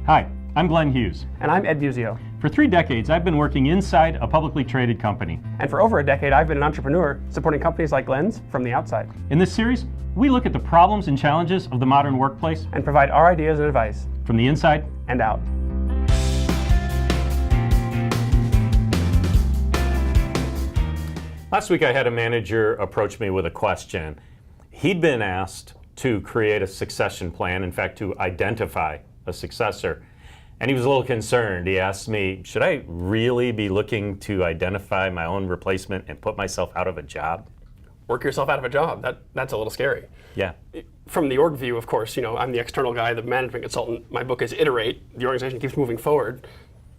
Hi, I'm Glenn Hughes. And I'm Ed Muzio. For 3 decades, I've been working inside a publicly traded company. And for over a decade, I've been an entrepreneur supporting companies like Glenn's from the outside. In this series, we look at the problems and challenges of the modern workplace and provide our ideas and advice from the inside and out. Last week I had a manager approach me with a question. He'd been asked to create a succession plan, in fact to identify a successor, and he was a little concerned. He asked me, should I really be looking to identify my own replacement and put myself out of a job? Work yourself out of a job, that's a little scary. Yeah. From the org view, of course, I'm the external guy, the management consultant. My book is Iterate. The organization keeps moving forward.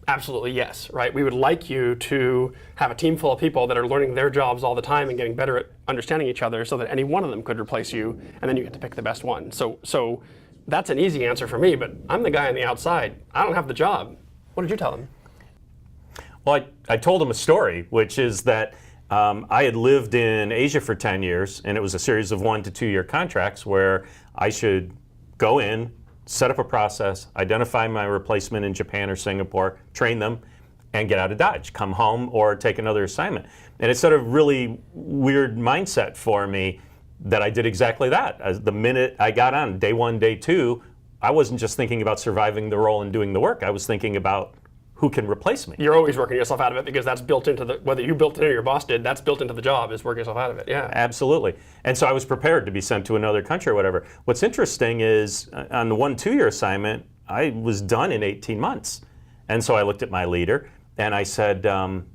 Absolutely yes, right? We would like you to have a team full of people that are learning their jobs all the time and getting better at understanding each other so that any one of them could replace you, and then you get to pick the best one. So that's an easy answer for me, but I'm the guy on the outside. I don't have the job. What did you tell him? Well, I told him a story, which is that I had lived in Asia for 10 years, and it was a series of 1 to 2 year contracts where I should go in, set up a process, identify my replacement in Japan or Singapore, train them, and get out of Dodge, come home or take another assignment. And it's sort of really weird mindset for me that I did exactly that. As the minute I got on, day 1, day 2, I wasn't just thinking about surviving the role and doing the work. I was thinking about who can replace me. You're always working yourself out of it because that's built into whether you built it or your boss did, that's built into the job, is working yourself out of it, yeah. Absolutely. And so I was prepared to be sent to another country or whatever. What's interesting is on the 1 2-year assignment, I was done in 18 months. And so I looked at my leader and I said, I'm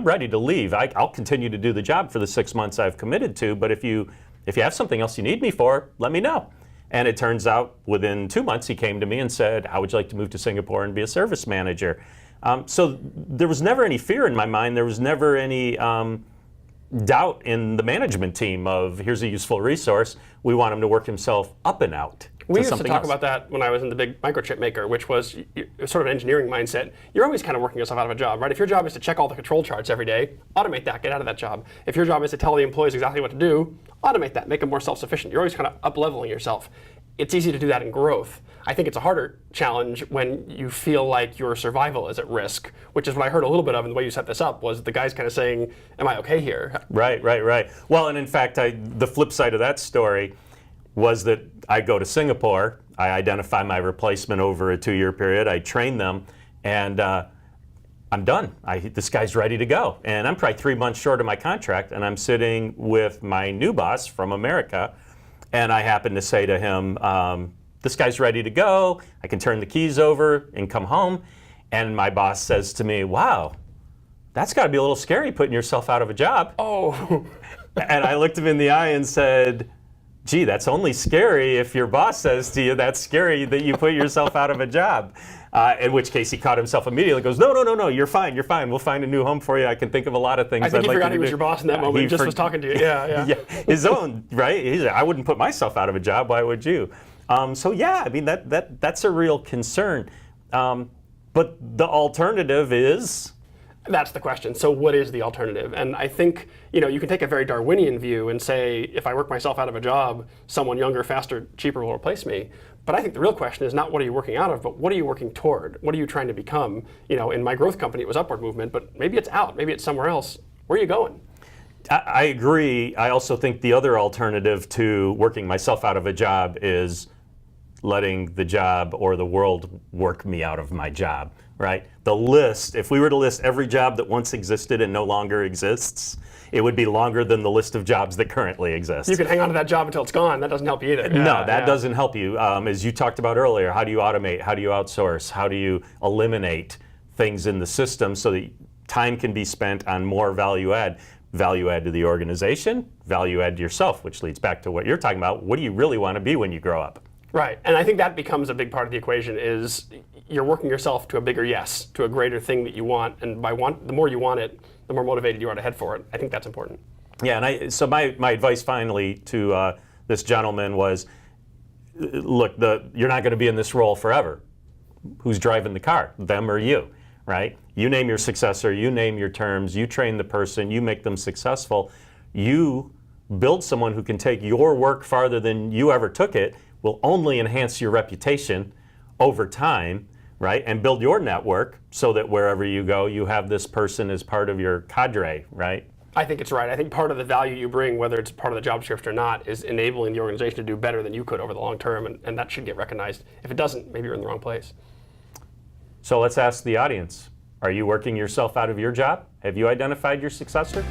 ready to leave. I'll continue to do the job for the 6 months I've committed to, but if you have something else you need me for, let me know. And it turns out within 2 months he came to me and said, how would you like to move to Singapore and be a service manager? So there was never any fear in my mind. There was never any doubt in the management team of here's a useful resource. We want him to work himself up and out. We used to talk about that when I was in the big microchip maker, which was sort of an engineering mindset. You're always kind of working yourself out of a job, right? If your job is to check all the control charts every day, automate that, get out of that job. If your job is to tell the employees exactly what to do, automate that, make them more self-sufficient. You're always kind of up-leveling yourself. It's easy to do that in growth. I think it's a harder challenge when you feel like your survival is at risk, which is what I heard a little bit of in the way you set this up, was the guys kind of saying, am I okay here? Right. Well, and in fact, the flip side of that story was that I go to Singapore, I identify my replacement over a 2-year period, I train them, and I'm done. This guy's ready to go. And I'm probably 3 months short of my contract, and I'm sitting with my new boss from America, and I happen to say to him, this guy's ready to go, I can turn the keys over and come home. And my boss says to me, wow, that's got to be a little scary putting yourself out of a job. Oh. And I looked him in the eye and said, gee, that's only scary if your boss says to you that's scary that you put yourself out of a job. In which case he caught himself immediately and goes, no, you're fine. We'll find a new home for you. I can think of a lot of things I think I'd he like forgot he was your boss in that moment. He just was talking to you. Yeah. His own, right? He said, I wouldn't put myself out of a job. Why would you? So yeah, I mean, that's a real concern. But the alternative is? That's the question. So what is the alternative? And I think, you can take a very Darwinian view and say, if I work myself out of a job, someone younger, faster, cheaper will replace me. But I think the real question is not what are you working out of, but what are you working toward? What are you trying to become? In my growth company, it was upward movement, but maybe it's out, maybe it's somewhere else. Where are you going? I agree. I also think the other alternative to working myself out of a job is letting the job or the world work me out of my job, right? The list, if we were to list every job that once existed and no longer exists, it would be longer than the list of jobs that currently exist. You can hang on to that job until it's gone. That doesn't help you either. No, that doesn't help you. As you talked about earlier, how do you automate? How do you outsource? How do you eliminate things in the system so that time can be spent on more value add? Value add to the organization, value add to yourself, which leads back to what you're talking about. What do you really want to be when you grow up? Right, and I think that becomes a big part of the equation is you're working yourself to a bigger yes, to a greater thing that you want, and the more you want it, the more motivated you are to head for it. I think that's important. Yeah, and so my advice finally to this gentleman was, look, you're not going to be in this role forever. Who's driving the car, them or you, right? You name your successor, you name your terms, you train the person, you make them successful. You build someone who can take your work farther than you ever took it, will only enhance your reputation over time. right? And build your network so that wherever you go, you have this person as part of your cadre, right? I think it's right. I think part of the value you bring, whether it's part of the job description or not, is enabling the organization to do better than you could over the long term, and that should get recognized. If it doesn't, maybe you're in the wrong place. So let's ask the audience, are you working yourself out of your job? Have you identified your successor?